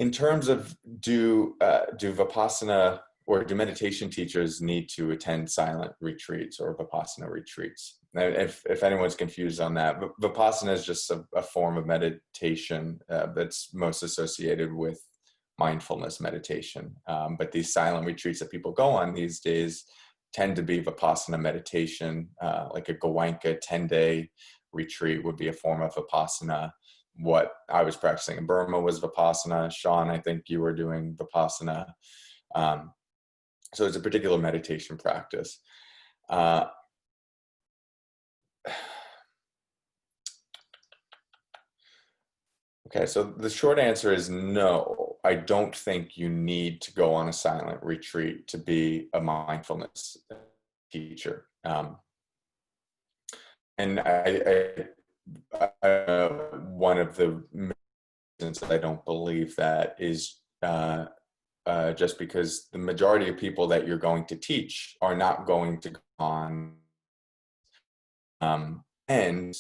in terms of do Vipassana or do meditation teachers need to attend silent retreats or Vipassana retreats? If anyone's confused on that, Vipassana is just a form of meditation that's most associated with mindfulness meditation. But these silent retreats that people go on these days tend to be Vipassana meditation, like a Goenka 10-day retreat would be a form of Vipassana. What I was practicing in Burma was Vipassana. Sean, I think you were doing Vipassana. So it's a particular meditation practice. Okay, so the short answer is no. I don't think you need to go on a silent retreat to be a mindfulness teacher. And one of the reasons I don't believe that is just because the majority of people that you're going to teach are not going to go on. And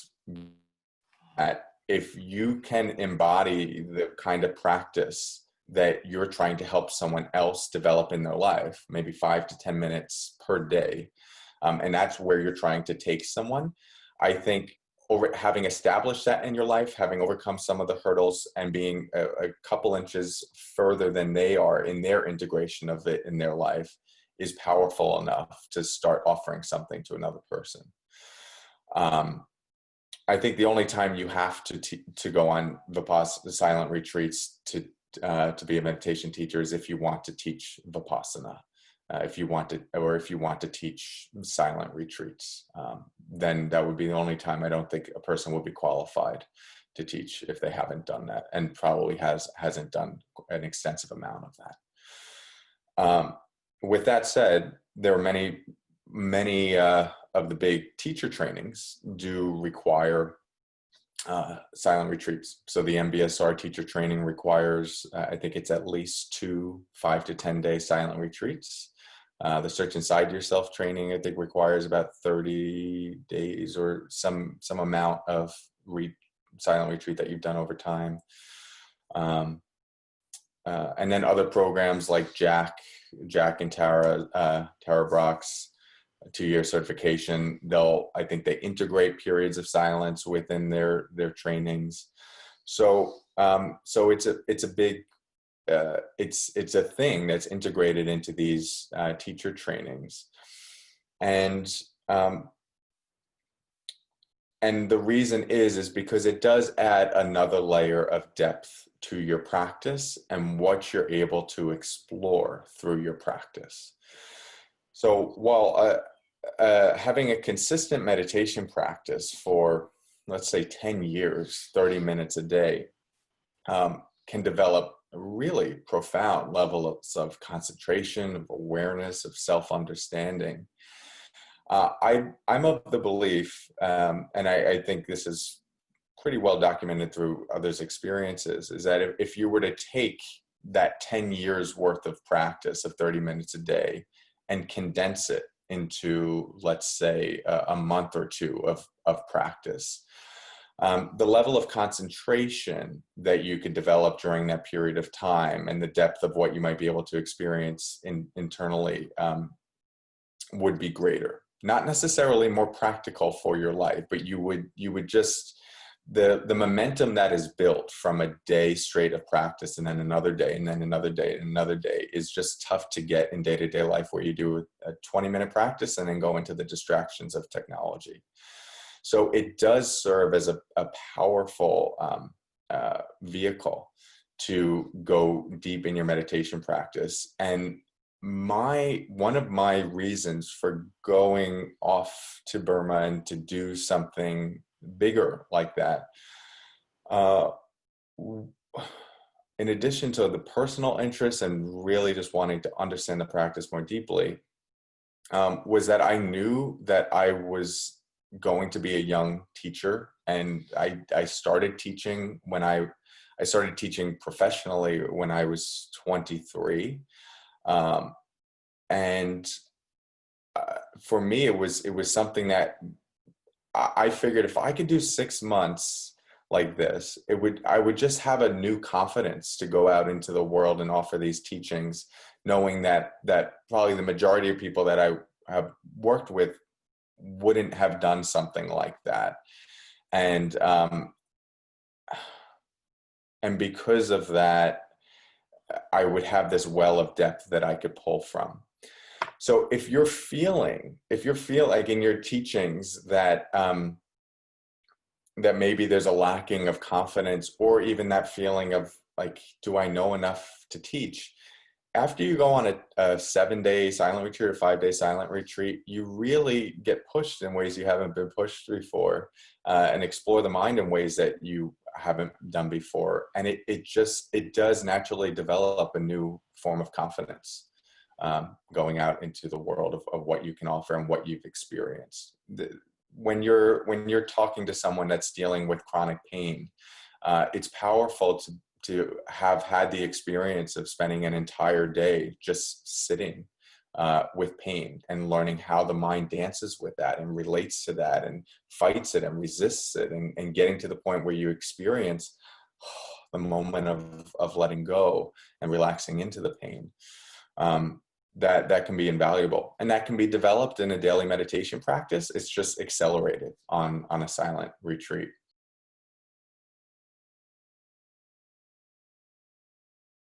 that if you can embody the kind of practice that you're trying to help someone else develop in their life, maybe 5 to 10 minutes per day, and that's where you're trying to take someone, I think having established that in your life, having overcome some of the hurdles and being a couple inches further than they are in their integration of it in their life is powerful enough to start offering something to another person. I think the only time you have to go on Vipassana silent retreats to be a meditation teacher is if you want to teach Vipassana. If you want to teach silent retreats, then that would be the only time I don't think a person would be qualified to teach if they haven't done that, and probably hasn't done an extensive amount of that. With that said, there are many of the big teacher trainings do require silent retreats. So the MBSR teacher training requires, I think it's at least 2 5 to 10 day silent retreats. The Search Inside Yourself training, I think, requires about 30 days or some amount of silent retreat that you've done over time. And then other programs like Jack and Tara Brock's 2-year certification, I think they integrate periods of silence within their trainings. So it's a big, it's a thing that's integrated into these teacher trainings, and the reason is because it does add another layer of depth to your practice and what you're able to explore through your practice. So while having a consistent meditation practice for, let's say, 10 years, 30 minutes a day, can develop really profound levels of concentration, of awareness, of self-understanding. I'm of the belief, and I think this is pretty well documented through others' experiences, is that if you were to take that 10 years worth of practice of 30 minutes a day and condense it into, let's say, a month or two of practice, the level of concentration that you could develop during that period of time and the depth of what you might be able to experience internally would be greater. Not necessarily more practical for your life, but you would just, the momentum that is built from a day straight of practice and then another day and then another day and another day is just tough to get in day-to-day life, where you do a 20-minute practice and then go into the distractions of technology. So it does serve as a powerful vehicle to go deep in your meditation practice. And one of my reasons for going off to Burma and to do something bigger like that, in addition to the personal interest and really just wanting to understand the practice more deeply, was that I knew that I was going to be a young teacher, and I started teaching I started teaching professionally when I was 23, and for me it was something that I figured if I could do 6 months like this, I would just have a new confidence to go out into the world and offer these teachings, knowing that probably the majority of people that I have worked with wouldn't have done something like that. And because of that, I would have this well of depth that I could pull from. So if you feel like in your teachings that that maybe there's a lacking of confidence, or even that feeling of like, do I know enough to teach? After you go on a 7-day silent retreat or 5-day silent retreat, you really get pushed in ways you haven't been pushed before, and explore the mind in ways that you haven't done before. And it does naturally develop a new form of confidence, going out into the world of what you can offer and what you've experienced. When you're talking to someone that's dealing with chronic pain, it's powerful to have had the experience of spending an entire day just sitting with pain and learning how the mind dances with that and relates to that and fights it and resists it, and getting to the point where you experience the moment of letting go and relaxing into the pain. That can be invaluable, and that can be developed in a daily meditation practice. It's just accelerated on a silent retreat.